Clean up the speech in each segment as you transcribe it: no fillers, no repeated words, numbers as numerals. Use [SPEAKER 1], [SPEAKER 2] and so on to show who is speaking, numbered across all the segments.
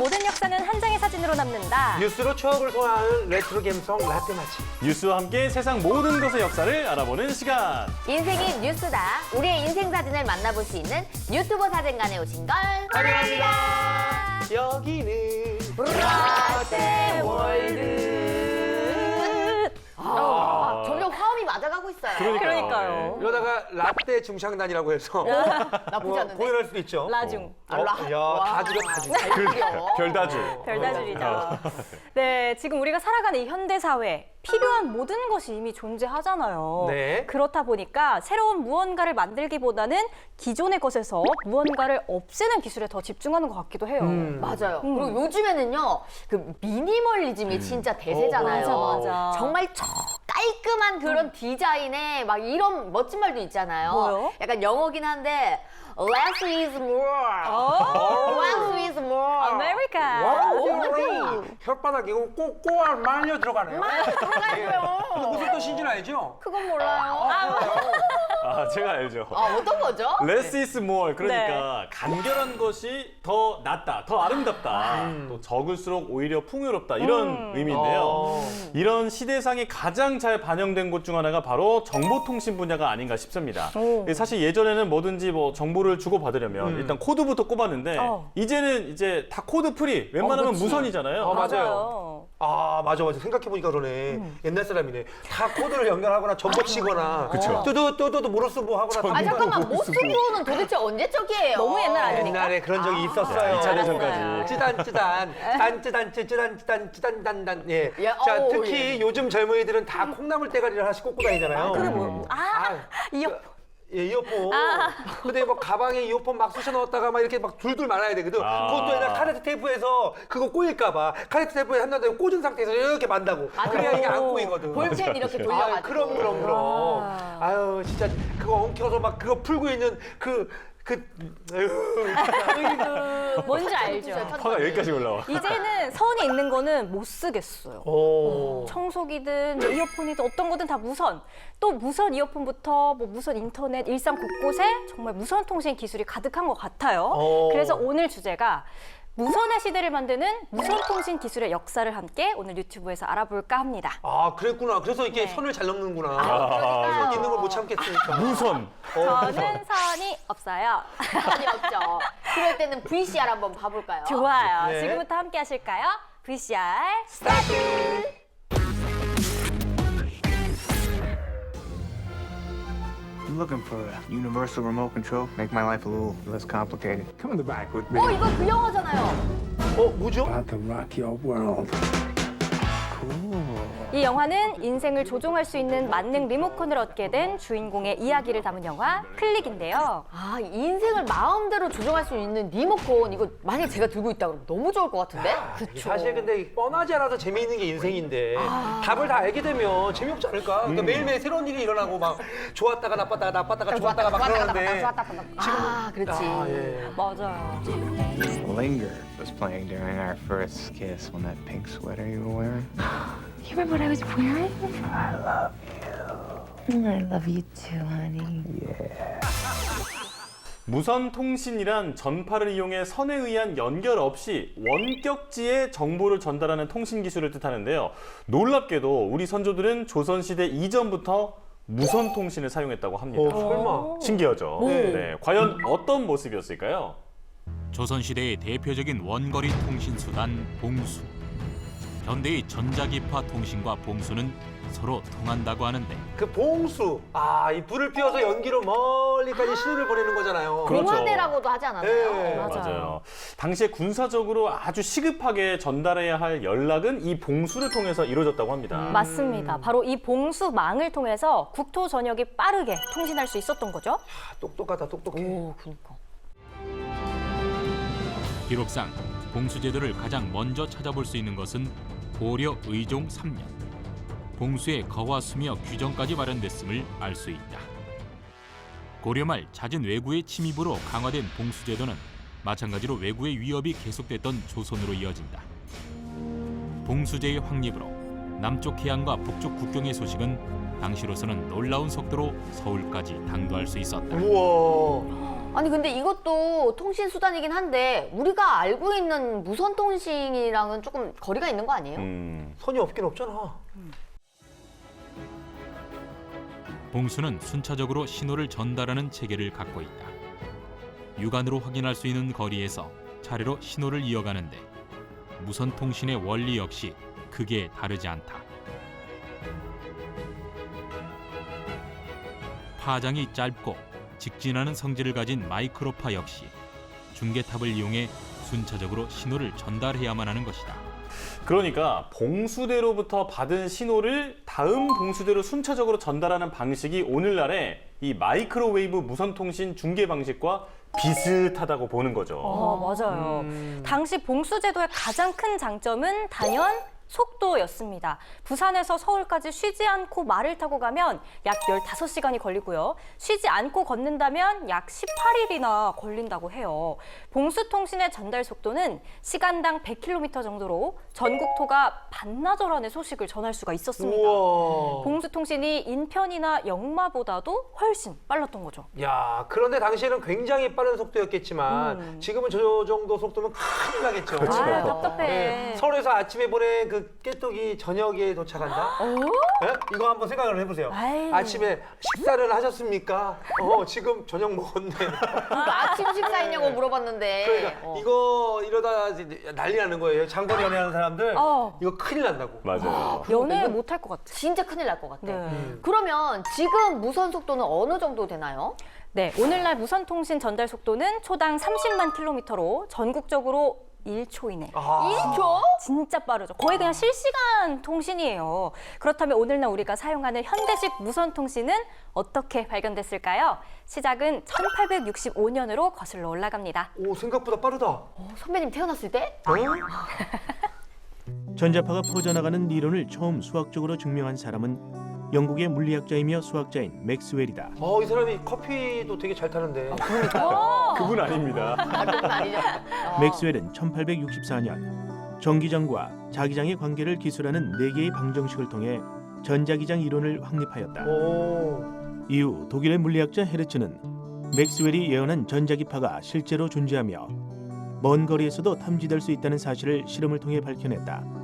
[SPEAKER 1] 모든 역사는 한 장의 사진으로 남는다.
[SPEAKER 2] 뉴스로 추억을 소환하는 레트로 감성 라떼 맛집.
[SPEAKER 3] 뉴스와 함께 세상 모든 것의 역사를 알아보는 시간.
[SPEAKER 4] 인생이 뉴스다. 우리의 인생 사진을 만나볼 수 있는 유튜버 사진관에 오신 걸 환영합니다.
[SPEAKER 2] 여기는
[SPEAKER 4] 라떼 월드. 점점 화음이 맞아가고 있어요.
[SPEAKER 1] 그러니까요.
[SPEAKER 2] 이러다가 라떼 중창단이라고 해서
[SPEAKER 4] 나쁘지 않은데?
[SPEAKER 2] 공연할 수도 있죠.
[SPEAKER 1] 라중.
[SPEAKER 2] 야, 다 죽여, 다 죽여.
[SPEAKER 3] 별다줄.
[SPEAKER 1] 별다줄이죠. 네, 지금 우리가 살아가는 이 현대 사회 필요한 모든 것이 이미 존재하잖아요.
[SPEAKER 2] 네.
[SPEAKER 1] 그렇다 보니까 새로운 무언가를 만들기보다는 기존의 것에서 무언가를 없애는 기술에 더 집중하는 것 같기도 해요.
[SPEAKER 4] 맞아요. 그리고 요즘에는 그 미니멀리즘이 진짜 대세잖아요.
[SPEAKER 1] 맞아.
[SPEAKER 4] 정말 깔끔한 그런 디자인에 막 이런 멋진 말도 있잖아요.
[SPEAKER 1] 뭐요?
[SPEAKER 4] 약간 영어긴 한데 less is more. less is more.
[SPEAKER 1] 아메리카.
[SPEAKER 2] 혓바닥 이거 꼬꼬알 말려 들어가네요.
[SPEAKER 4] 들어가요.
[SPEAKER 2] 무슨 뜻인지는 알죠?
[SPEAKER 4] 그건 몰라요.
[SPEAKER 3] 제가 알죠.
[SPEAKER 4] 어떤 거죠?
[SPEAKER 3] Less is more. 그러니까 간결한 것이 더 낫다, 더 아름답다. 또 적을수록 오히려 풍요롭다. 이런 의미인데요. 이런 시대상이 가장 잘 반영된 곳 중 하나가 바로 정보통신 분야가 아닌가 싶습니다. 사실 예전에는 뭐든지 뭐 정보를 주고받으려면 일단 코드부터 꼽았는데 이제는 이제 다 코드 프리. 웬만하면
[SPEAKER 4] 그치.
[SPEAKER 3] 무선이잖아요.
[SPEAKER 2] 맞아요. 아, 맞아. 생각해보니까 그러네. 옛날 사람이네. 다 코드를 연결하거나 접속 치거나.
[SPEAKER 3] 그쵸.
[SPEAKER 2] 뜨드 모르스 뭐 하거나.
[SPEAKER 4] 아 잠깐만 모스크로는 도대체 언제적이에요?
[SPEAKER 1] 너무 옛날 아닙니까?
[SPEAKER 2] 옛날에 그런 적이 있었어요.
[SPEAKER 3] 2차 대전까지.
[SPEAKER 2] 찌단. 예.
[SPEAKER 4] 야,
[SPEAKER 2] 자,
[SPEAKER 4] 어우,
[SPEAKER 2] 특히 요즘 젊은이들은 다 콩나물 대가리를 하나씩 꽂고 다니잖아요.
[SPEAKER 1] 그래 뭐? 이어.
[SPEAKER 2] 예, 이어폰. 근데 뭐 가방에 이어폰 막 쑤셔 넣었다가 막 이렇게 막 둘둘 말아야 되거든. 그것도 옛날 카세트 테이프에서 그거 꼬일까봐 카세트 테이프에 한 다음에 꽂은 상태에서 이렇게 만다고. 그래야 이게 안 꼬이거든.
[SPEAKER 4] 볼펜 이렇게 돌려가지고.
[SPEAKER 2] 그럼. 아유, 진짜 그거 엉켜서 막 그거 풀고 있는
[SPEAKER 1] 뭔지 알죠?
[SPEAKER 3] 화가 여기까지 올라와.
[SPEAKER 1] 이제는 선이 있는 거는 못 쓰겠어요. 청소기든 뭐 이어폰이든 어떤 거든 다 무선. 또 무선 이어폰부터 뭐 무선 인터넷, 일상 곳곳에 정말 무선 통신 기술이 가득한 것 같아요. 그래서 오늘 주제가 무선의 시대를 만드는 무선 통신 기술의 역사를 함께 오늘 유튜브에서 알아볼까 합니다.
[SPEAKER 2] 아, 그랬구나. 그래서 이렇게
[SPEAKER 1] 네.
[SPEAKER 2] 선을 잘 넘는구나.
[SPEAKER 4] 그러니까요.
[SPEAKER 2] 선 있는 걸 못 참겠으니까.
[SPEAKER 3] 무선.
[SPEAKER 1] 저는 선이 없어요.
[SPEAKER 4] 상관이 없죠. 그럴 때는 VCR 한번 봐볼까요?
[SPEAKER 1] 좋아요.
[SPEAKER 2] 네.
[SPEAKER 1] 지금부터 함께 하실까요? VCR
[SPEAKER 5] I'm looking for a universal remote control. Make my life a little less complicated.
[SPEAKER 6] Come in the back with me.
[SPEAKER 4] 이거 그 영화잖아요.
[SPEAKER 2] 뭐죠?
[SPEAKER 6] About to rock your world.
[SPEAKER 1] 이 영화는 인생을 조종할 수 있는 만능 리모컨을 얻게 된 주인공의 이야기를 담은 영화 클릭인데요.
[SPEAKER 4] 인생을 마음대로 조정할 수 있는 리모컨 이거 만약에 제가 들고 있다 그러면 너무 좋을 것 같은데?
[SPEAKER 2] 사실 근데 뻔하지 않아서 재미있는 게 인생인데 답을 다 알게 되면 재미없지 않을까? 그러니까 매일매일 새로운 일이 일어나고 막 좋았다가 나빴다가 좋았다가 막 그러는데
[SPEAKER 4] 그렇지.
[SPEAKER 2] 예.
[SPEAKER 1] 맞아요.
[SPEAKER 5] Linger was playing during our first kiss when that pink sweater you were wearing.
[SPEAKER 7] You remember what I was wearing?
[SPEAKER 5] I love
[SPEAKER 7] I love you too, honey.
[SPEAKER 3] 무선 통신이란 전파를 이용해 선에 의한 연결 없이 원격지에 정보를 전달하는 통신 기술을 뜻하는데요. 놀랍게도 우리 선조들은 조선시대 이전부터 무선 통신을 사용했다고 합니다.
[SPEAKER 2] 설마.
[SPEAKER 3] 신기하죠? 네. 과연 어떤 모습이었을까요?
[SPEAKER 8] 조선시대의 대표적인 원거리 통신 수단 봉수. 현대의 전자기파 통신과 봉수는 서로 통한다고 하는데
[SPEAKER 2] 그 봉수. 이 불을 피워서 연기로 멀리까지 신호를 보내는 거잖아요.
[SPEAKER 3] 그렇죠.
[SPEAKER 4] 공화대라고도 하지 않았나요?
[SPEAKER 2] 네.
[SPEAKER 3] 맞아요. 당시에 군사적으로 아주 시급하게 전달해야 할 연락은 이 봉수를 통해서 이루어졌다고 합니다.
[SPEAKER 1] 맞습니다. 바로 이 봉수망을 통해서 국토 전역이 빠르게 통신할 수 있었던 거죠.
[SPEAKER 2] 똑똑하다, 똑똑해.
[SPEAKER 8] 기록상 봉수제도를 가장 먼저 찾아볼 수 있는 것은 고려 의종 3년. 봉수의 거화수며 규정까지 마련됐음을 알 수 있다. 고려 말 잦은 외구의 침입으로 강화된 봉수제도는 마찬가지로 외구의 위협이 계속됐던 조선으로 이어진다. 봉수제의 확립으로 남쪽 해안과 북쪽 국경의 소식은 당시로서는 놀라운 속도로 서울까지 당도할 수 있었다.
[SPEAKER 2] 우와.
[SPEAKER 4] 아니 근데 이것도 통신 수단이긴 한데 우리가 알고 있는 무선 통신이랑은 조금 거리가 있는 거 아니에요?
[SPEAKER 2] 선이 없긴 없잖아.
[SPEAKER 8] 봉수는 순차적으로 신호를 전달하는 체계를 갖고 있다. 육안으로 확인할 수 있는 거리에서 차례로 신호를 이어가는데 무선 통신의 원리 역시 크게 다르지 않다. 파장이 짧고 직진하는 성질을 가진 마이크로파 역시 중계탑을 이용해 순차적으로 신호를 전달해야만 하는 것이다.
[SPEAKER 3] 그러니까 봉수대로부터 받은 신호를 다음 봉수대로 순차적으로 전달하는 방식이 오늘날의 이 마이크로웨이브 무선통신 중계 방식과 비슷하다고 보는 거죠.
[SPEAKER 1] 맞아요. 당시 봉수제도의 가장 큰 장점은 단연 속도였습니다. 부산에서 서울까지 쉬지 않고 말을 타고 가면 약 15시간이 걸리고요. 쉬지 않고 걷는다면 약 18일이나 걸린다고 해요. 봉수통신의 전달 속도는 시간당 100km 정도로 전국토가 반나절 안에 소식을 전할 수가 있었습니다.
[SPEAKER 2] 우와.
[SPEAKER 1] 봉수통신이 인편이나 영마보다도 훨씬 빨랐던 거죠.
[SPEAKER 2] 야, 그런데 당시에는 굉장히 빠른 속도였겠지만 지금은 저 정도 속도면 큰일 나겠죠.
[SPEAKER 1] 아, 답답해.
[SPEAKER 2] 네, 서울에서 아침에 보낸 그 깨똑이 저녁에 도착한다? 네? 이거 한번 생각을 해보세요.
[SPEAKER 1] 아유.
[SPEAKER 2] 아침에 식사를 하셨습니까? 지금 저녁 먹었네.
[SPEAKER 4] 그러니까 아침 식사했냐고 물어봤는데.
[SPEAKER 2] 그러니까 이거 이러다 이제 난리 나는 거예요. 장거리 연애하는 사람들 이거 큰일 난다고.
[SPEAKER 3] 맞아요.
[SPEAKER 1] 연애 못 할 것 같아.
[SPEAKER 4] 진짜 큰일 날 것 같아.
[SPEAKER 1] 네.
[SPEAKER 4] 그러면 지금 무선 속도는 어느 정도 되나요?
[SPEAKER 1] 네, 오늘날 무선통신 전달 속도는 초당 30만 킬로미터로 전국적으로 1초 이내.
[SPEAKER 4] 1초?
[SPEAKER 1] 진짜 빠르죠. 거의 그냥 실시간 통신이에요. 그렇다면 오늘날 우리가 사용하는 현대식 무선통신은 어떻게 발견됐을까요? 시작은 1865년으로 거슬러 올라갑니다.
[SPEAKER 2] 오, 생각보다 빠르다.
[SPEAKER 4] 선배님 태어났을 때?
[SPEAKER 9] 전자파가 퍼져나가는 이론을 처음 수학적으로 증명한 사람은 영국의 물리학자이며 수학자인 맥스웰이다.
[SPEAKER 2] 이 사람이 커피도 되게 잘 타는데.
[SPEAKER 3] 그분 아닙니다.
[SPEAKER 4] 그건 아니죠.
[SPEAKER 9] 맥스웰은 1864년 전기장과 자기장의 관계를 기술하는 4개의 방정식을 통해 전자기장 이론을 확립하였다. 이후 독일의 물리학자 헤르츠는 맥스웰이 예언한 전자기파가 실제로 존재하며 먼 거리에서도 탐지될 수 있다는 사실을 실험을 통해 밝혀냈다.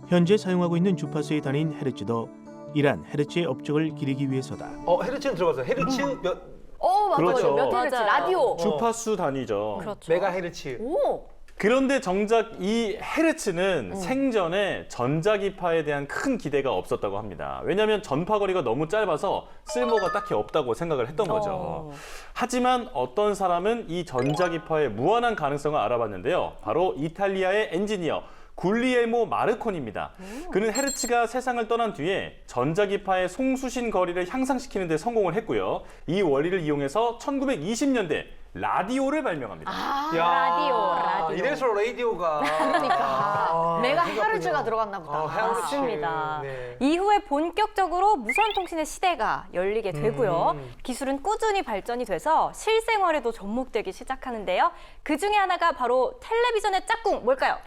[SPEAKER 9] 현재 사용하고 있는 주파수의 단위인 헤르츠도 이러한 헤르츠의 업적을 기리기 위해서다.
[SPEAKER 2] 헤르츠는 들어봤어요. 헤르츠 몇
[SPEAKER 4] 맞아요.
[SPEAKER 3] 그렇죠.
[SPEAKER 4] 몇 헤르츠
[SPEAKER 1] 맞아요.
[SPEAKER 4] 라디오.
[SPEAKER 3] 주파수 단위죠.
[SPEAKER 1] 그렇죠.
[SPEAKER 2] 메가헤르츠.
[SPEAKER 4] 오.
[SPEAKER 3] 그런데 정작 이 헤르츠는 생전에 전자기파에 대한 큰 기대가 없었다고 합니다. 왜냐하면 전파거리가 너무 짧아서 쓸모가 딱히 없다고 생각을 했던 거죠. 하지만 어떤 사람은 이 전자기파의 무한한 가능성을 알아봤는데요. 바로 이탈리아의 엔지니어 굴리엘모 마르코니입니다. 그는 헤르츠가 세상을 떠난 뒤에 전자기파의 송수신 거리를 향상시키는 데 성공을 했고요. 이 원리를 이용해서 1920년대 라디오를 발명합니다.
[SPEAKER 1] 라디오.
[SPEAKER 2] 이래서 라디오가.
[SPEAKER 4] 그러니까 메가
[SPEAKER 2] 그렇군요.
[SPEAKER 4] 헤르츠가 들어갔나 보다.
[SPEAKER 2] 헤르츠.
[SPEAKER 1] 맞습니다.
[SPEAKER 2] 네.
[SPEAKER 1] 이후에 본격적으로 무선통신의 시대가 열리게 되고요. 기술은 꾸준히 발전이 돼서 실생활에도 접목되기 시작하는데요. 그 중에 하나가 바로 텔레비전의 짝꿍 뭘까요?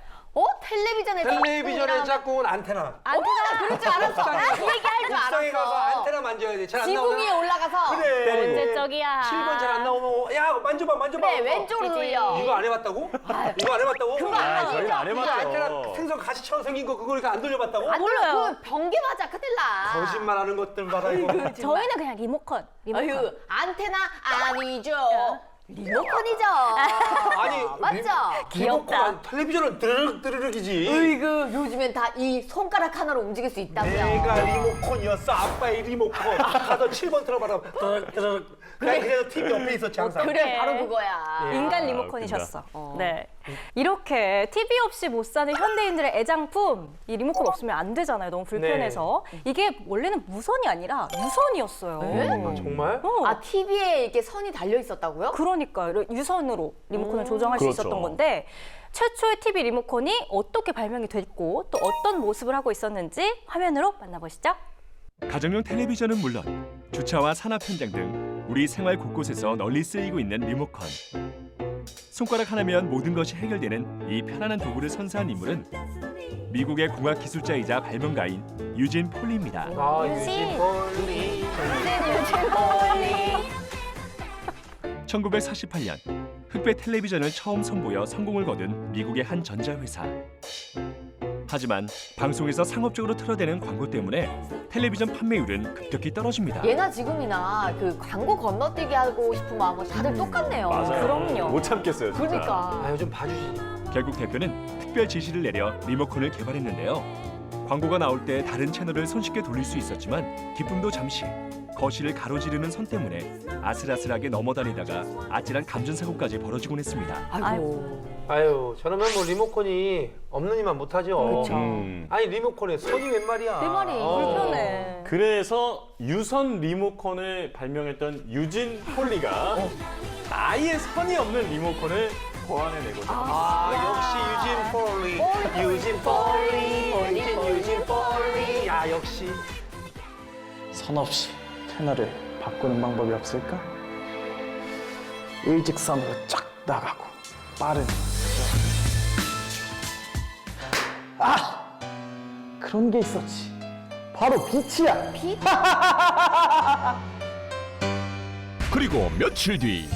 [SPEAKER 4] 텔레비전의
[SPEAKER 2] 텔레비전의 짝꿍은 안테나.
[SPEAKER 4] 안테나 그럴 줄 알았어. 그 얘기할 줄
[SPEAKER 2] 옥상에 가서
[SPEAKER 4] 알았어.
[SPEAKER 2] 안테나 만져야 돼. 잘 안
[SPEAKER 4] 지붕
[SPEAKER 2] 나오나?
[SPEAKER 4] 위에 올라가서.
[SPEAKER 2] 그래.
[SPEAKER 1] 언제적이야.
[SPEAKER 2] 7번 잘 안 나오면 야 만져봐.
[SPEAKER 4] 그래 왼쪽으로 돌려.
[SPEAKER 2] 이거 안 해봤다고? 이거 안 해봤다고?
[SPEAKER 3] 저희는 안
[SPEAKER 2] 이거 안테나
[SPEAKER 3] 해봤죠.
[SPEAKER 2] 생선 가시처럼 생긴 거 그거 이렇게 안 돌려봤다고?
[SPEAKER 4] 안
[SPEAKER 1] 몰라요.
[SPEAKER 4] 돌려. 그 변기 맞아. 큰일 나.
[SPEAKER 2] 거짓말하는 것들 봐라 이거.
[SPEAKER 1] 저희는 그냥 리모컨.
[SPEAKER 4] 아유 안테나 아니죠. 리모컨이죠.
[SPEAKER 2] 아니
[SPEAKER 4] 맞죠?
[SPEAKER 1] 귀엽다.
[SPEAKER 2] 텔레비전은 드르륵이지.
[SPEAKER 4] 으이그 요즘엔 다 이 손가락 하나로 움직일 수 있다고요.
[SPEAKER 2] 내가 리모컨이었어. 아빠의 리모컨. 가서 7번 틀어봐라. 드르륵. 그래서 TV 옆에 있었지 항상.
[SPEAKER 4] 그래 바로 그거야.
[SPEAKER 1] 인간 리모컨이셨어. 네. 이렇게 TV 없이 못 사는 현대인들의 애장품, 이 리모컨 없으면 안 되잖아요. 너무 불편해서. 이게 원래는 무선이 아니라 유선이었어요.
[SPEAKER 2] 정말?
[SPEAKER 4] 아 TV에 이렇게 선이 달려 있었다고요?
[SPEAKER 1] 그러니까 유선으로 리모컨을 조정할 수
[SPEAKER 3] 그렇죠.
[SPEAKER 1] 있었던 건데 최초의 TV 리모컨이 어떻게 발명이 됐고 또 어떤 모습을 하고 있었는지 화면으로 만나보시죠.
[SPEAKER 10] 가정용 텔레비전은 물론 주차와 산업 현장 등 우리 생활 곳곳에서 널리 쓰이고 있는 리모컨. 손가락 하나면 모든 것이 해결되는 이 편안한 도구를 선사한 인물은 미국의 공학 기술자이자 발명가인 유진 폴리입니다.
[SPEAKER 2] 유진 폴리.
[SPEAKER 10] 1948년 흑백 텔레비전을 처음 선보여 성공을 거둔 미국의 한 전자회사. 하지만 방송에서 상업적으로 틀어대는 광고 때문에 텔레비전 판매율은 급격히 떨어집니다.
[SPEAKER 4] 예나 지금이나 그 광고 건너뛰기 하고 싶은 마음은 다들 똑같네요.
[SPEAKER 3] 맞아요.
[SPEAKER 1] 그럼요.
[SPEAKER 3] 못 참겠어요, 진짜.
[SPEAKER 4] 그러니까.
[SPEAKER 2] 아유 좀 봐주지.
[SPEAKER 10] 결국 대표는 특별 지시를 내려 리모컨을 개발했는데요. 광고가 나올 때 다른 채널을 손쉽게 돌릴 수 있었지만 기쁨도 잠시. 거실을 가로지르는 선 때문에 아슬아슬하게 넘어다니다가 아찔한 감전사고까지 벌어지곤 했습니다.
[SPEAKER 2] 아유 저러면 뭐 리모컨이 없는 이만 못하죠. 아니 리모컨에 선이 웬 말이야.
[SPEAKER 4] 내 말이
[SPEAKER 1] 불편해.
[SPEAKER 3] 그래서 유선 리모컨을 발명했던 유진 폴리가 아예 선이 없는 리모컨을 고안해내고자
[SPEAKER 2] 역시 유진 폴리. 유진 폴리. 야 역시.
[SPEAKER 11] 선 없이 채널을 바꾸는 방법이 없을까? 일직선으로 쫙 나가고 빠른. 아! 그런 게 있었지. 바로 빛이야.
[SPEAKER 4] 빛?
[SPEAKER 8] 그리고 며칠 뒤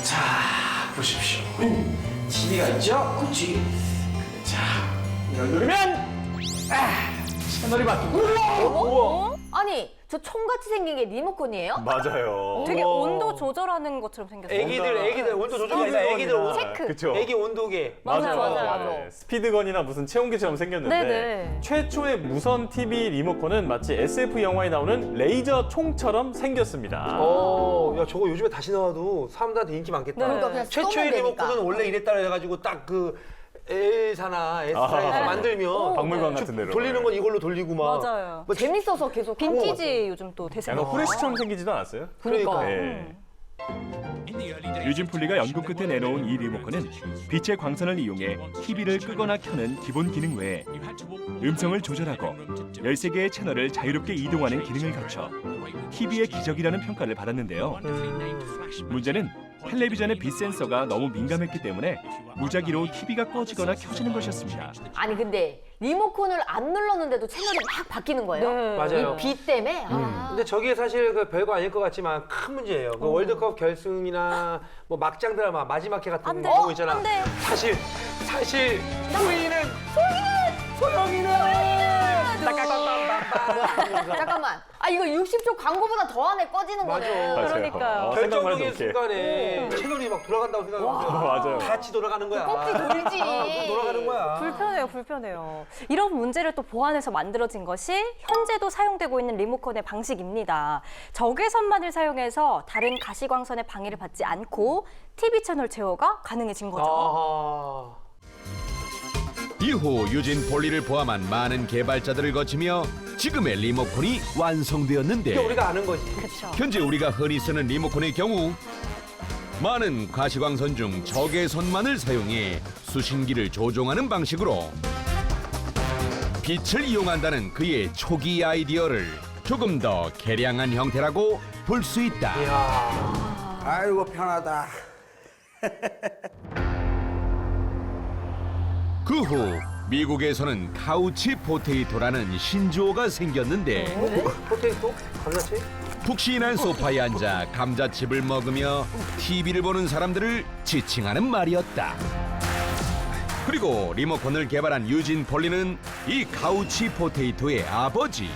[SPEAKER 11] 자, 보십시오. TV가 있죠? 그치? 자, 이걸 누르면 채널이 바뀌고.
[SPEAKER 4] 아니, 저 총같이 생긴 게 리모컨이에요?
[SPEAKER 3] 맞아요.
[SPEAKER 1] 되게 온도 조절하는 것처럼 생겼어요.
[SPEAKER 2] 애기들 온도 조절이 아니라 애기들 온도.
[SPEAKER 1] 체크.
[SPEAKER 3] 그쵸.
[SPEAKER 2] 애기 온도계.
[SPEAKER 1] 맞아요.
[SPEAKER 3] 네, 스피드건이나 무슨 체온계처럼 생겼는데
[SPEAKER 1] 네네.
[SPEAKER 3] 최초의 무선 TV 리모컨은 마치 SF 영화에 나오는 레이저 총처럼 생겼습니다.
[SPEAKER 2] 야 저거 요즘에 다시 나와도 사람들한테 인기 많겠다.
[SPEAKER 1] 네.
[SPEAKER 4] 그러니까 그냥
[SPEAKER 2] 최초의
[SPEAKER 4] 쏘면 되니까.
[SPEAKER 2] 리모컨은 원래 이랬다 해가지고 딱 그 L사나 S사에서
[SPEAKER 3] 아,
[SPEAKER 2] 만들면
[SPEAKER 3] 박물관 같은 데로.
[SPEAKER 2] 돌리는 건 이걸로 돌리고 막.
[SPEAKER 1] 맞아요.
[SPEAKER 2] 뭐
[SPEAKER 4] 재밌어서 계속
[SPEAKER 1] 빈티지 요즘 또 대세.
[SPEAKER 3] 약간 후레쉬처럼 생기지도 않았어요?
[SPEAKER 2] 그러니까.
[SPEAKER 3] 네.
[SPEAKER 10] 유진 폴리가 연구 끝에 내놓은 이 리모컨은 빛의 광선을 이용해 TV를 끄거나 켜는 기본 기능 외에 음성을 조절하고 13개의 채널을 자유롭게 이동하는 기능을 갖춰 TV의 기적이라는 평가를 받았는데요. 문제는 텔레비전의 빛 센서가 너무 민감했기 때문에 무작위로 TV가 꺼지거나 켜지는 것이었습니다.
[SPEAKER 4] 아니 근데 리모컨을 안 눌렀는데도 채널이 막 바뀌는 거예요?
[SPEAKER 1] 네.
[SPEAKER 2] 맞아요.
[SPEAKER 4] 이 빛 때문에? 아.
[SPEAKER 2] 근데 저게 사실 그 별거 아닐 것 같지만 큰 문제예요. 그 월드컵 결승이나 뭐 막장 드라마 마지막 회 같은
[SPEAKER 1] 안 돼.
[SPEAKER 2] 거 있잖아.
[SPEAKER 1] 안 돼.
[SPEAKER 2] 사실 소영이는
[SPEAKER 4] 잠깐만. 아 이거 60초 광고보다 더 안에 꺼지는
[SPEAKER 2] 맞아.
[SPEAKER 4] 거네.
[SPEAKER 1] 그러니까요.
[SPEAKER 3] 생각만 해도
[SPEAKER 2] 결정적인
[SPEAKER 3] 웃겨.
[SPEAKER 2] 순간에 채널이 막 돌아간다고 생각하면
[SPEAKER 3] 맞아요.
[SPEAKER 2] 같이 돌아가는 거야.
[SPEAKER 4] 꼭지 돌지.
[SPEAKER 2] 돌아가는 거야.
[SPEAKER 1] 불편해요. 이런 문제를 또 보완해서 만들어진 것이 현재도 사용되고 있는 리모컨의 방식입니다. 적외선만을 사용해서 다른 가시광선의 방해를 받지 않고 TV 채널 제어가 가능해진 거죠.
[SPEAKER 2] 아하.
[SPEAKER 8] 이후 유진 폴리를 포함한 많은 개발자들을 거치며 지금의 리모컨이 완성되었는데
[SPEAKER 2] 이게 우리가 아는 거지.
[SPEAKER 1] 그렇죠.
[SPEAKER 8] 현재 우리가 흔히 쓰는 리모컨의 경우 많은 가시광선 중 적외선만을 사용해 수신기를 조종하는 방식으로 빛을 이용한다는 그의 초기 아이디어를 조금 더 개량한 형태라고 볼 수 있다.
[SPEAKER 2] 이야.
[SPEAKER 6] 아이고 편하다.
[SPEAKER 8] 그 후 미국에서는 카우치 포테이토라는 신조어가 생겼는데
[SPEAKER 2] 포테이토? 감자칩?
[SPEAKER 8] 푹신한 소파에 앉아 감자칩을 먹으며 TV를 보는 사람들을 지칭하는 말이었다. 그리고 리모컨을 개발한 유진 폴리는 이 카우치 포테이토의 아버지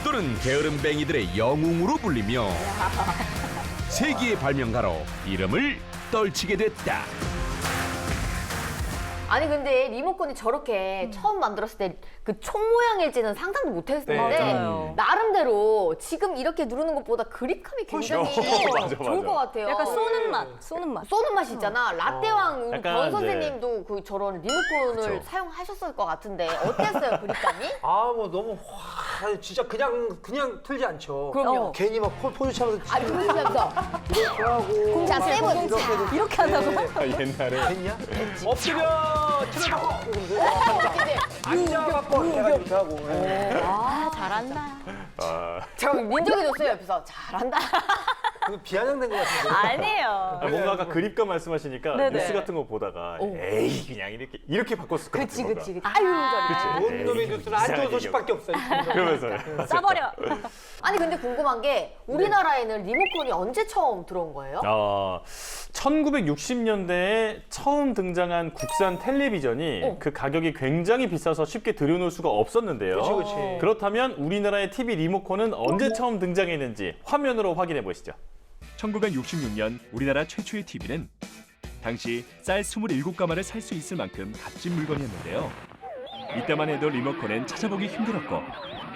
[SPEAKER 8] 또는 게으름뱅이들의 영웅으로 불리며 세기의 발명가로 이름을 떨치게 됐다.
[SPEAKER 4] 아니 근데 리모컨이 저렇게 처음 만들었을 때 그 총 모양일지는 상상도 못했는데
[SPEAKER 1] 맞아요.
[SPEAKER 4] 나름대로 지금 이렇게 누르는 것보다 그립감이 굉장히
[SPEAKER 3] 맞아.
[SPEAKER 4] 좋을 것 같아요.
[SPEAKER 1] 약간 쏘는 맛.
[SPEAKER 4] 쏘는 맛이 있잖아. 라떼왕 우리
[SPEAKER 3] 약간
[SPEAKER 4] 변
[SPEAKER 3] 이제-
[SPEAKER 4] 선생님도 그 저런 리모컨을
[SPEAKER 3] 그쵸.
[SPEAKER 4] 사용하셨을 것 같은데 어땠어요 그립감이?
[SPEAKER 2] 아 뭐 너무 진짜 그냥 틀지 않죠.
[SPEAKER 4] 그럼요.
[SPEAKER 2] 괜히 막 포즈 차면서
[SPEAKER 4] 아니 그러면서
[SPEAKER 2] 이렇게 하고
[SPEAKER 4] 자 세븐
[SPEAKER 1] 이렇게 한다고?
[SPEAKER 3] 아, 옛날에
[SPEAKER 2] 했냐? 엎드려 틀을 바꿔 앉아갖고 내가 이렇게 하고.
[SPEAKER 1] 아, 잘한다.
[SPEAKER 3] 아,
[SPEAKER 4] 저 민정이 줬어요 옆에서 잘한다.
[SPEAKER 2] 그거 비아냥된 것 같은데.
[SPEAKER 1] 아니에요.
[SPEAKER 3] 뭔가 아까 그립감 말씀하시니까
[SPEAKER 1] 네네.
[SPEAKER 3] 뉴스 같은 거 보다가 에이 그냥 이렇게 바꿨을 것
[SPEAKER 4] 그치,
[SPEAKER 3] 같은
[SPEAKER 4] 그치,
[SPEAKER 3] 건가.
[SPEAKER 4] 그치. 아유,
[SPEAKER 3] 그치.
[SPEAKER 2] 온 놈의 뉴스는 안 좋은 소식밖에 없어요.
[SPEAKER 3] 그러면서
[SPEAKER 1] 싸버려.
[SPEAKER 4] 아니, 근데 궁금한 게 우리나라에는 리모컨이 언제 처음 들어온 거예요?
[SPEAKER 3] 1960년대에 처음 등장한 국산 텔레비전이 그 가격이 굉장히 비싸서 쉽게 들여놓을 수가 없었는데요.
[SPEAKER 2] 그치.
[SPEAKER 3] 그렇다면 우리나라의 TV 리모컨은 언제 처음 등장했는지 화면으로 확인해 보시죠.
[SPEAKER 10] 1966년 우리나라 최초의 TV는 당시 쌀 27가마를 살 수 있을 만큼 값진 물건이었는데요. 이때만 해도 리모컨은 찾아보기 힘들었고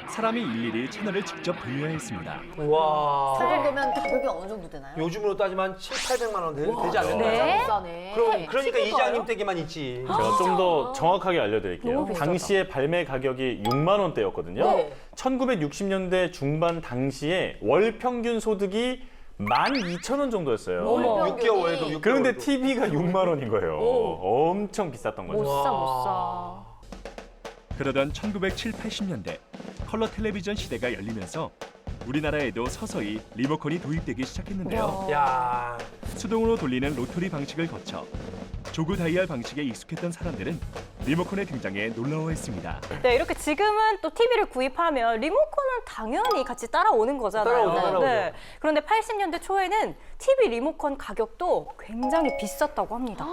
[SPEAKER 10] 사람이 일일이 채널을 직접 돌려야 했습니다.
[SPEAKER 2] 와.
[SPEAKER 4] 그 정도면 가격이 어느 정도 되나요?
[SPEAKER 2] 요즘으로 따지면 7, 800만 원 되지 않을까요?
[SPEAKER 1] 네.
[SPEAKER 4] 비싸네.
[SPEAKER 2] 그러니까 이장님 댁에만 있지.
[SPEAKER 3] 제가 좀 더 정확하게 알려드릴게요.
[SPEAKER 1] 너무 비싸다.
[SPEAKER 3] 당시에 발매 가격이 6만 원대였거든요.
[SPEAKER 4] 네.
[SPEAKER 3] 1960년대 중반 당시에 월 평균 소득이 12,000원 정도였어요.
[SPEAKER 4] 어머.
[SPEAKER 2] 6개월에도 6개월.
[SPEAKER 3] 그런데 TV가 6만 원인 거예요. 엄청 비쌌던 거죠.
[SPEAKER 1] 못 사, 못 사.
[SPEAKER 10] 그러던 1970, 80년대 컬러 텔레비전 시대가 열리면서 우리나라에도 서서히 리모컨이 도입되기 시작했는데요.
[SPEAKER 2] 야.
[SPEAKER 10] 수동으로 돌리는 로터리 방식을 거쳐 조그 다이얼 방식에 익숙했던 사람들은 리모컨의 등장에 놀라워했습니다.
[SPEAKER 1] 네, 이렇게 지금은 또 TV를 구입하면 리모컨은 당연히 같이 따라오는 거잖아요.
[SPEAKER 2] 따라오죠.
[SPEAKER 1] 네. 그런데 80년대 초에는 TV 리모컨 가격도 굉장히 비쌌다고 합니다.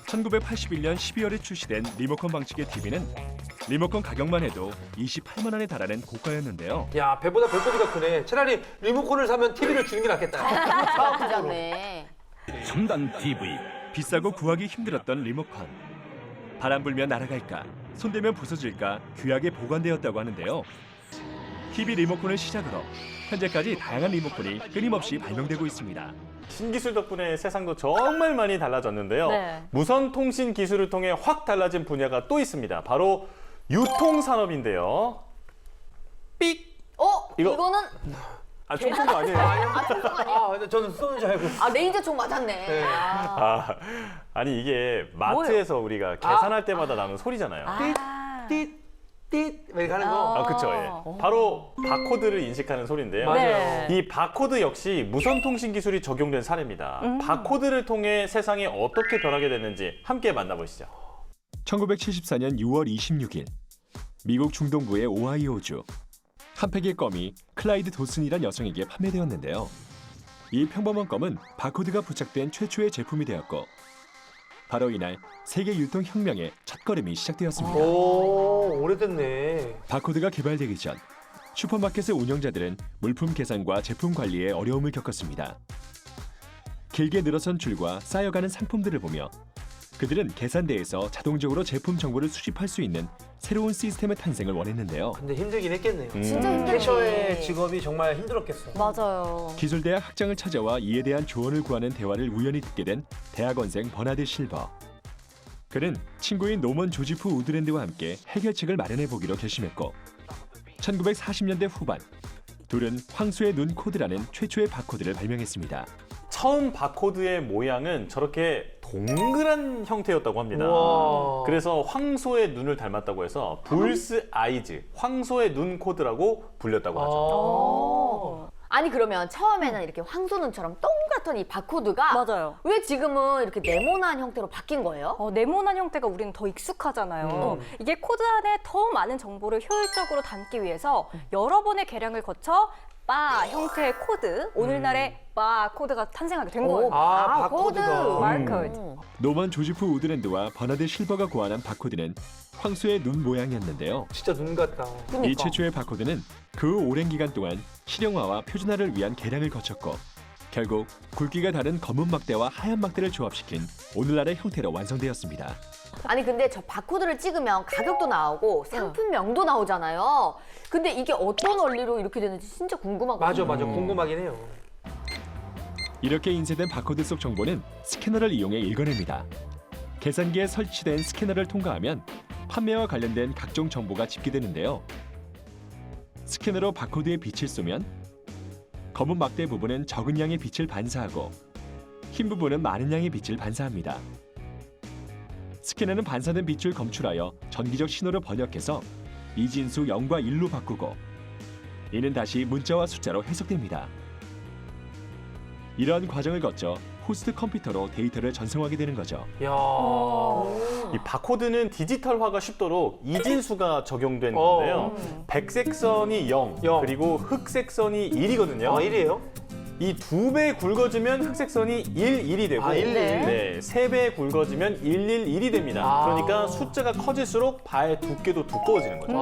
[SPEAKER 10] 1981년 12월에 출시된 리모컨 방식의 TV는 리모컨 가격만 해도 28만 원에 달하는 고가였는데요.
[SPEAKER 2] 야, 배보다 배꼽이가 크네. 차라리 리모컨을 사면 TV를 주는 게 낫겠다.
[SPEAKER 4] 그렇네.
[SPEAKER 8] 첨단 TV.
[SPEAKER 10] 비싸고 구하기 힘들었던 리모컨. 바람 불면 날아갈까, 손대면 부서질까 귀하게 보관되었다고 하는데요. TV 리모컨을 시작으로 현재까지 다양한 리모컨이 끊임없이 발명되고 있습니다.
[SPEAKER 3] 신기술 덕분에 세상도 정말 많이 달라졌는데요.
[SPEAKER 1] 네.
[SPEAKER 3] 무선 통신 기술을 통해 확 달라진 분야가 또 있습니다. 바로 유통산업인데요. 삑!
[SPEAKER 4] 이거는
[SPEAKER 3] 총 거 아니에요?
[SPEAKER 2] 근데 저는 쏘는 줄 알고.
[SPEAKER 4] 레이저총 맞았네.
[SPEAKER 2] 네.
[SPEAKER 3] 아니 이게 마트에서 우리가 계산할 때마다 나는 소리잖아요.
[SPEAKER 2] 띠 이렇게 하는 거.
[SPEAKER 3] 그쵸. 예. 바로 바코드를 인식하는 소리인데요.
[SPEAKER 2] 맞아요.
[SPEAKER 3] 이 바코드 역시 무선통신 기술이 적용된 사례입니다. 바코드를 통해 세상이 어떻게 변하게 됐는지 함께 만나보시죠.
[SPEAKER 10] 1974년 6월 26일 미국 중동부의 오하이오주 한 팩의 껌이 클라이드 도슨이란 여성에게 판매되었는데요. 이 평범한 껌은 바코드가 부착된 최초의 제품이 되었고 바로 이날 세계 유통혁명의 첫걸음이 시작되었습니다.
[SPEAKER 2] 오, 오래됐네.
[SPEAKER 10] 바코드가 개발되기 전 슈퍼마켓의 운영자들은 물품 계산과 제품 관리에 어려움을 겪었습니다. 길게 늘어선 줄과 쌓여가는 상품들을 보며 그들은 계산대에서 자동적으로 제품 정보를 수집할 수 있는 새로운 시스템의 탄생을 원했는데요.
[SPEAKER 2] 근데 힘들긴 했겠네요.
[SPEAKER 4] 진짜 힘들지.
[SPEAKER 2] 캐셔의 직업이 정말 힘들었겠어.
[SPEAKER 1] 맞아요.
[SPEAKER 10] 기술대학 학장을 찾아와 이에 대한 조언을 구하는 대화를 우연히 듣게 된 대학원생 버나드 실버. 그는 친구인 노먼 조지프 우드랜드와 함께 해결책을 마련해 보기로 결심했고 1940년대 후반 둘은 황소의 눈 코드라는 최초의 바코드를 발명했습니다.
[SPEAKER 3] 처음 바코드의 모양은 저렇게 동그란 형태였다고 합니다.
[SPEAKER 2] 우와.
[SPEAKER 3] 그래서 황소의 눈을 닮았다고 해서 불스 아이즈, 황소의 눈 코드라고 불렸다고 하죠.
[SPEAKER 4] 아니 그러면 처음에는 이렇게 황소눈처럼 동그랗던 이 바코드가
[SPEAKER 1] 맞아요.
[SPEAKER 4] 왜 지금은 이렇게 네모난 형태로 바뀐 거예요?
[SPEAKER 1] 네모난 형태가 우리는 더 익숙하잖아요. 이게 코드 안에 더 많은 정보를 효율적으로 담기 위해서 여러 번의 개량을 거쳐 바 형태의 코드, 오늘날의 바 코드가 탄생하게 된 거예요.
[SPEAKER 2] 바코드가.
[SPEAKER 1] 바코드.
[SPEAKER 10] 노먼 조지프 우드랜드와 버나드 실버가 고안한 바코드는 황소의 눈 모양이었는데요.
[SPEAKER 2] 진짜 눈 같다.
[SPEAKER 10] 이 최초의 바코드는 그 오랜 기간 동안 실용화와 표준화를 위한 개량을 거쳤고 결국 굵기가 다른 검은 막대와 하얀 막대를 조합시킨 오늘날의 형태로 완성되었습니다.
[SPEAKER 4] 아니 근데 저 바코드를 찍으면 가격도 나오고 상품명도 나오잖아요. 근데 이게 어떤 원리로 이렇게 되는지 진짜 궁금하거든요.
[SPEAKER 2] 맞아. 궁금하긴 해요.
[SPEAKER 10] 이렇게 인쇄된 바코드 속 정보는 스캐너를 이용해 읽어냅니다. 계산기에 설치된 스캐너를 통과하면 판매와 관련된 각종 정보가 집계되는데요. 스캐너로 바코드에 빛을 쏘면 검은 막대 부분은 적은 양의 빛을 반사하고 흰 부분은 많은 양의 빛을 반사합니다. 스캐너는 반사된 빛을 검출하여 전기적 신호를 번역해서 이진수 0과 1로 바꾸고 이는 다시 문자와 숫자로 해석됩니다. 이러한 과정을 거쳐 호스트 컴퓨터로 데이터를 전송하게 되는 거죠.
[SPEAKER 2] 야.
[SPEAKER 3] 이 바코드는 디지털화가 쉽도록 이진수가 적용된 건데요. 백색 선이 0, 그리고 흑색 선이 1이거든요.
[SPEAKER 2] 아, 1이에요?
[SPEAKER 3] 이 2배 굵어지면 흑색 선이 1이 되고,
[SPEAKER 2] 아, 1.
[SPEAKER 3] 네, 3배 굵어지면 111이 됩니다.
[SPEAKER 2] 아.
[SPEAKER 3] 그러니까 숫자가 커질수록 바의 두께도 두꺼워지는 거죠.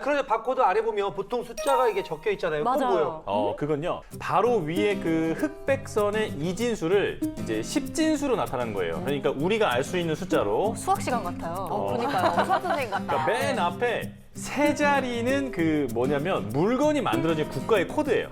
[SPEAKER 2] 그런데 바코드 아래 보면 보통 숫자가 이게 적혀 있잖아요. 그건
[SPEAKER 1] 맞아요.
[SPEAKER 2] 뭐예요?
[SPEAKER 3] 그건요. 바로 위에 그 흑백선의 이진수를 이제 10진수로 나타난 거예요. 그러니까 우리가 알 수 있는 숫자로.
[SPEAKER 1] 수학 시간 같아요.
[SPEAKER 4] 그러니까요. 수학 선생님 같다.
[SPEAKER 3] 그러니까 맨 앞에 세 자리는 그 뭐냐면 물건이 만들어진 국가의 코드예요.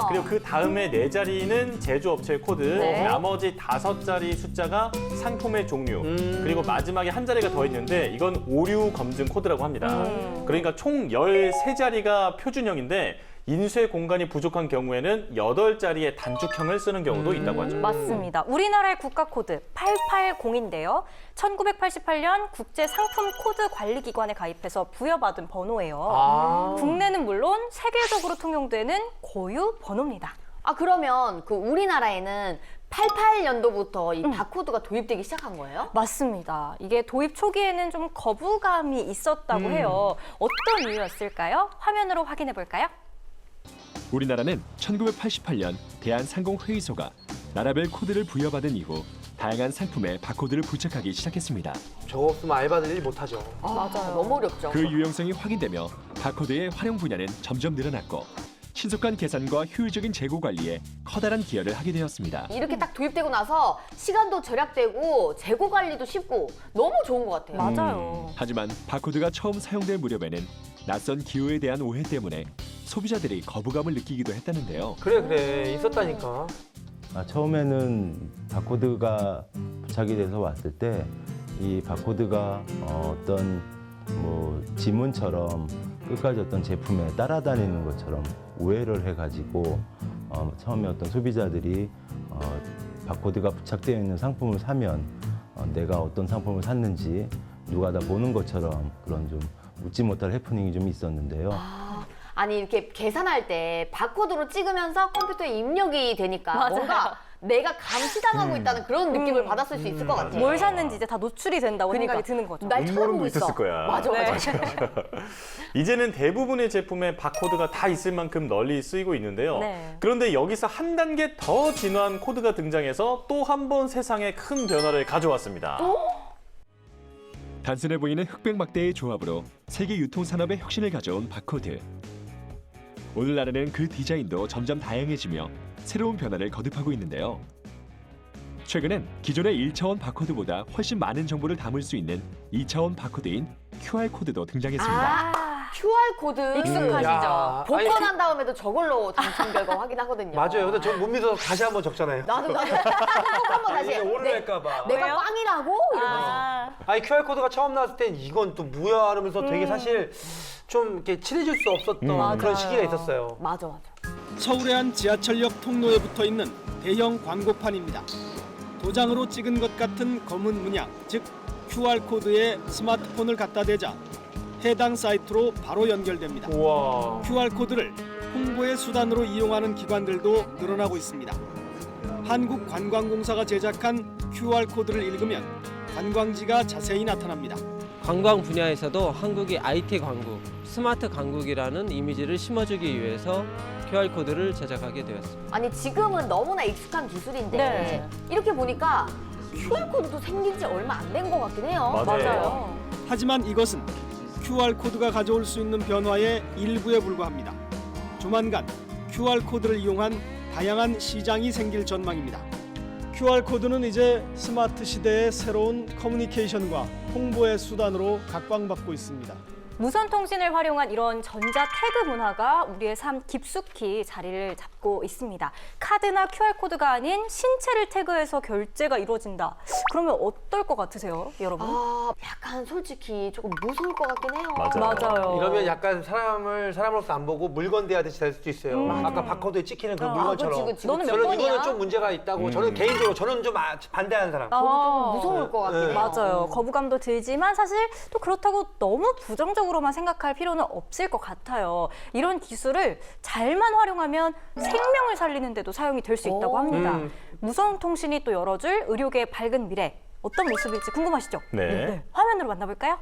[SPEAKER 3] 그리고 그 다음에 네 자리는 제조업체의 코드, 나머지 5자리 숫자가 상품의 종류, 그리고 마지막에 한 자리가 더 있는데 이건 오류 검증 코드라고 합니다. 그러니까 총 13자리가 표준형인데 인쇄 공간이 부족한 경우에는 8자리의 단축형을 쓰는 경우도 있다고 하죠.
[SPEAKER 1] 맞습니다. 우리나라의 국가 코드 880인데요. 1988년 국제상품코드관리기관에 가입해서 부여받은 번호예요. 국내는 물론 세계적으로 통용되는 고유 번호입니다.
[SPEAKER 4] 그러면 그 우리나라에는 88년도부터 이 바코드가 도입되기 시작한 거예요?
[SPEAKER 1] 맞습니다. 이게 도입 초기에는 좀 거부감이 있었다고 해요. 어떤 이유였을까요? 화면으로 확인해 볼까요?
[SPEAKER 10] 우리나라는 1988년 대한상공회의소가 나라별 코드를 부여받은 이후 다양한 상품에 바코드를 부착하기 시작했습니다.
[SPEAKER 2] 저거 없으면 알바들 일 못하죠.
[SPEAKER 4] 맞아요. 너무 어렵죠.
[SPEAKER 10] 그 유용성이 확인되며 바코드의 활용 분야는 점점 늘어났고 신속한 계산과 효율적인 재고 관리에 커다란 기여를 하게 되었습니다.
[SPEAKER 4] 이렇게 딱 도입되고 나서 시간도 절약되고 재고 관리도 쉽고 너무 좋은 것 같아요.
[SPEAKER 1] 맞아요.
[SPEAKER 10] 하지만 바코드가 처음 사용될 무렵에는 낯선 기호에 대한 오해 때문에 소비자들이 거부감을 느끼기도 했다는데요.
[SPEAKER 2] 그래 있었다니까.
[SPEAKER 12] 처음에는 바코드가 부착이 돼서 왔을 때 이 바코드가 어떤 뭐 지문처럼 끝까지 어떤 제품에 따라다니는 것처럼 오해를 해가지고 처음에 어떤 소비자들이 바코드가 부착되어 있는 상품을 사면 내가 어떤 상품을 샀는지 누가 다 보는 것처럼 그런 좀 웃지 못할 해프닝이 좀 있었는데요.
[SPEAKER 4] 아니 이렇게 계산할 때 바코드로 찍으면서 컴퓨터에 입력이 되니까
[SPEAKER 1] 맞아요.
[SPEAKER 4] 뭔가 내가 감시당하고 있다는 그런 느낌을 받았을 수 있을 것 같아요.
[SPEAKER 1] 뭘 샀는지 이제 다 노출이 된다고 생각이 드는 거죠.
[SPEAKER 4] 날
[SPEAKER 3] 음모는
[SPEAKER 4] 쳐다보고
[SPEAKER 3] 뭐
[SPEAKER 4] 있어.
[SPEAKER 3] 있었을 거야.
[SPEAKER 4] 맞아.
[SPEAKER 3] 이제는 대부분의 제품에 바코드가 다 있을 만큼 널리 쓰이고 있는데요. 그런데 여기서 한 단계 더 진화한 코드가 등장해서 또 한 번 세상에 큰 변화를 가져왔습니다.
[SPEAKER 10] 단순해 보이는 흑백 막대의 조합으로 세계 유통산업의 혁신을 가져온 바코드. 오늘날에는 그 디자인도 점점 다양해지며 새로운 변화를 거듭하고 있는데요. 최근엔 기존의 1차원 바코드보다 훨씬 많은 정보를 담을 수 있는 2차원 바코드인 QR코드도 등장했습니다.
[SPEAKER 4] QR코드
[SPEAKER 1] 익숙하시죠?
[SPEAKER 4] 복권한 다음에도 저걸로 당첨 결과 확인하거든요.
[SPEAKER 2] 맞아요. 근데 저 못 믿어서 다시 한번 적잖아요.
[SPEAKER 4] 나도 꼭 한번 다시 해.
[SPEAKER 2] 오를까 봐.
[SPEAKER 4] 내가 빵이라고? 이러면서.
[SPEAKER 2] 아니 QR코드가 처음 나왔을 땐 이건 또 뭐야 하면서 되게 사실 좀 이렇게 친해질 수 없었던 그런 시기가 있었어요.
[SPEAKER 4] 맞아.
[SPEAKER 13] 서울의 한 지하철역 통로에 붙어 있는 대형 광고판입니다. 도장으로 찍은 것 같은 검은 문양, 즉 QR코드에 스마트폰을 갖다 대자 해당 사이트로 바로 연결됩니다.
[SPEAKER 2] 우와.
[SPEAKER 13] QR코드를 홍보의 수단으로 이용하는 기관들도 늘어나고 있습니다. 한국관광공사가 제작한 QR코드를 읽으면 관광지가 자세히 나타납니다.
[SPEAKER 14] 관광 분야에서도 한국이 IT 강국, 스마트 강국이라는 이미지를 심어주기 위해서 QR코드를 제작하게 되었습니다.
[SPEAKER 4] 아니 지금은 너무나 익숙한 기술인데 이렇게 보니까 QR코드도 생긴 지 얼마 안 된 것 같긴 해요.
[SPEAKER 3] 맞아요.
[SPEAKER 13] 하지만 이것은 QR코드가 가져올 수 있는 변화의 일부에 불과합니다. 조만간 QR코드를 이용한 다양한 시장이 생길 전망입니다. QR코드는 이제 스마트 시대의 새로운 커뮤니케이션과 홍보의 수단으로 각광받고 있습니다.
[SPEAKER 1] 무선 통신을 활용한 이런 전자 태그 문화가 우리의 삶 깊숙이 자리를 잡고 있습니다. 카드나 QR코드가 아닌 신체를 태그해서 결제가 이루어진다. 그러면 어떨 것 같으세요, 여러분?
[SPEAKER 4] 약간 솔직히 조금 무서울 것 같긴 해요.
[SPEAKER 1] 맞아요.
[SPEAKER 2] 이러면 약간 사람을 사람으로서 안 보고 물건 대하듯이 될 수도 있어요. 아까 바코드에 찍히는 그 물건처럼.
[SPEAKER 4] 그치.
[SPEAKER 1] 너는 몇
[SPEAKER 2] 저는
[SPEAKER 1] 번이야?
[SPEAKER 2] 이거는 좀 문제가 있다고. 저는 개인적으로 저는 좀 반대하는 사람.
[SPEAKER 4] 저도 좀 무서울 것 같긴 해요.
[SPEAKER 1] 맞아요. 거부감도 들지만 사실 또 그렇다고 너무 부정적으로만 생각할 필요는 없을 것 같아요. 이런 기술을 잘만 활용하면 생명을 살리는 데도 사용이 될 수 있다고 합니다. 무선 통신이 또 열어줄 의료계의 밝은 미래, 어떤 모습일지 궁금하시죠?
[SPEAKER 3] 네.
[SPEAKER 1] 화면으로 만나볼까요?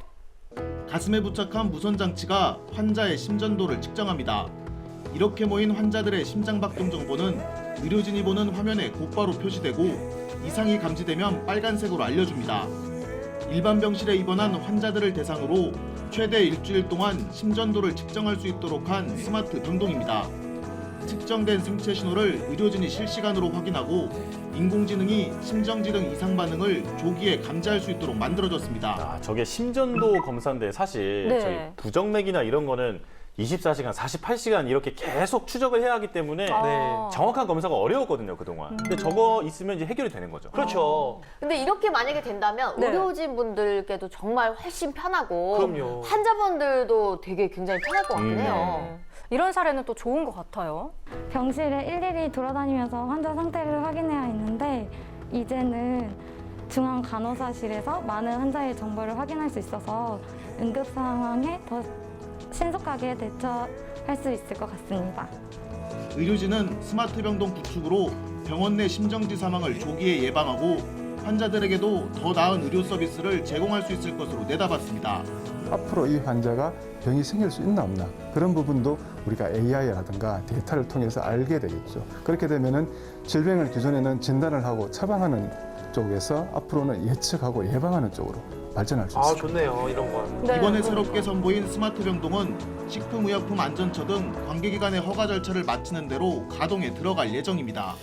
[SPEAKER 15] 가슴에 부착한 무선 장치가 환자의 심전도를 측정합니다. 이렇게 모인 환자들의 심장박동 정보는 의료진이 보는 화면에 곧바로 표시되고 이상이 감지되면 빨간색으로 알려줍니다. 일반 병실에 입원한 환자들을 대상으로 최대 일주일 동안 심전도를 측정할 수 있도록 한 스마트 병동입니다. 측정된 생체 신호를 의료진이 실시간으로 확인하고 인공지능이 심정지능 이상 반응을 조기에 감지할 수 있도록 만들어졌습니다.
[SPEAKER 3] 저게 심전도 검사인데 사실
[SPEAKER 1] 네.
[SPEAKER 3] 저희 부정맥이나 이런 거는 24시간, 48시간 이렇게 계속 추적을 해야 하기 때문에 정확한 검사가 어려웠거든요, 그동안. 근데 저거 있으면 이제 해결이 되는 거죠.
[SPEAKER 2] 그렇죠.
[SPEAKER 4] 근데 이렇게 만약에 된다면
[SPEAKER 1] 네.
[SPEAKER 4] 의료진 분들께도 정말 훨씬 편하고
[SPEAKER 2] 그럼요.
[SPEAKER 4] 환자분들도 되게 굉장히 편할 것 같긴 해요.
[SPEAKER 1] 이런 사례는 또 좋은 것 같아요.
[SPEAKER 16] 병실에 일일이 돌아다니면서 환자 상태를 확인해야 했는데 이제는 중앙 간호사실에서 많은 환자의 정보를 확인할 수 있어서 응급 상황에 더 신속하게 대처할 수 있을 것 같습니다.
[SPEAKER 15] 의료진은 스마트 병동 구축으로 병원 내 심정지 사망을 조기에 예방하고 환자들에게도 더 나은 의료 서비스를 제공할 수 있을 것으로 내다봤습니다.
[SPEAKER 6] 앞으로 이 환자가 병이 생길 수 있나 없나 그런 부분도 우리가 AI라든가 데이터를 통해서 알게 되겠죠. 그렇게 되면은 질병을 기존에는 진단을 하고 처방하는 쪽에서 앞으로는 예측하고 예방하는 쪽으로 발전할 수 있습니다.
[SPEAKER 2] 좋네요, 이런 건.
[SPEAKER 15] 이번에 새롭게 선보인 스마트 병동은 식품의약품안전처 등 관계기관의 허가 절차를 마치는 대로 가동에 들어갈 예정입니다.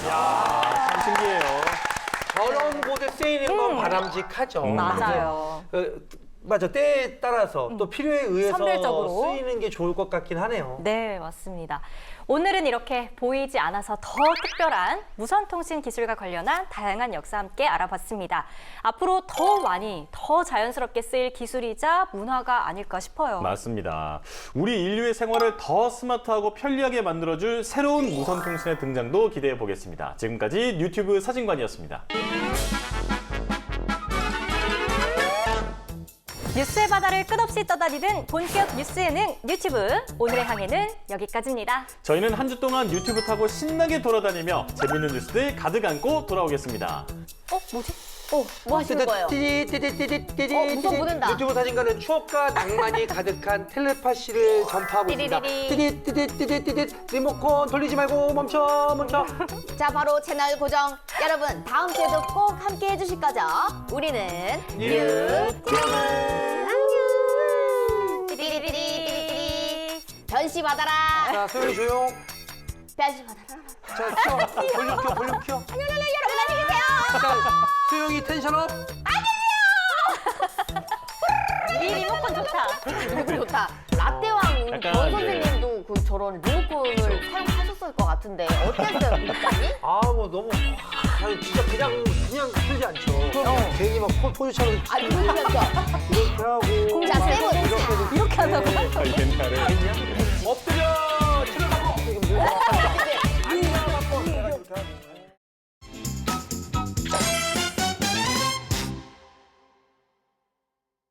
[SPEAKER 3] 참 신기해요.
[SPEAKER 2] 저런 곳에 쓰이는 건 바람직하죠.
[SPEAKER 1] 맞아요.
[SPEAKER 2] 맞아, 때에 따라서 또 필요에 의해서
[SPEAKER 1] 선별적으로.
[SPEAKER 2] 쓰이는 게 좋을 것 같긴 하네요.
[SPEAKER 1] 네, 맞습니다. 오늘은 이렇게 보이지 않아서 더 특별한 무선통신 기술과 관련한 다양한 역사 함께 알아봤습니다. 앞으로 더 많이, 더 자연스럽게 쓰일 기술이자 문화가 아닐까 싶어요.
[SPEAKER 3] 맞습니다. 우리 인류의 생활을 더 스마트하고 편리하게 만들어줄 새로운 무선통신의 등장도 기대해 보겠습니다. 지금까지 유튜브 사진관이었습니다.
[SPEAKER 1] 뉴스의 바다를 끝없이 떠다니는 본격 뉴스 예능 유튜브. 오늘의 항해는 여기까지입니다.
[SPEAKER 3] 저희는 한 주 동안 유튜브 타고 신나게 돌아다니며 재밌는 뉴스들 가득 안고 돌아오겠습니다.
[SPEAKER 1] 뭐지?
[SPEAKER 4] 뭐 하시는 거예요? 무선 보낸다.
[SPEAKER 2] 유튜브 사진관은 추억과 낭만이 가득한 텔레파시를 전파하고 있습니다.
[SPEAKER 4] 띠리리리.
[SPEAKER 2] 띠디디디디디디 리모컨 돌리지 말고 멈춰.
[SPEAKER 4] 자, 바로 채널 고정. 여러분, 다음 주에도 꼭 함께 해주실 거죠? 우리는 유튜브. 안녕. 띠리리리리리리. 변시 받아라.
[SPEAKER 2] 자, 소연이 조용.
[SPEAKER 4] 변시 받아라.
[SPEAKER 2] 자, 켜. 볼륨 켜.
[SPEAKER 4] 여러분, 안녕히 계세요.
[SPEAKER 2] 자, 소영이 텐션업.
[SPEAKER 1] 이 리모컨 좋다.
[SPEAKER 4] 리모컨 좋다. 라떼왕
[SPEAKER 3] 약간
[SPEAKER 4] 권 선생님도 그 저런 리모컨을 사용하셨을 것 같은데 어땠어요, 부장님?
[SPEAKER 2] 뭐 너무 진짜 그냥 쓰지 않죠. 괜히 막 포즈처럼
[SPEAKER 4] 누구시면서?
[SPEAKER 2] 이렇게 하고
[SPEAKER 4] 자, 세븐.
[SPEAKER 1] 이렇게 한다고요?
[SPEAKER 3] 옛날에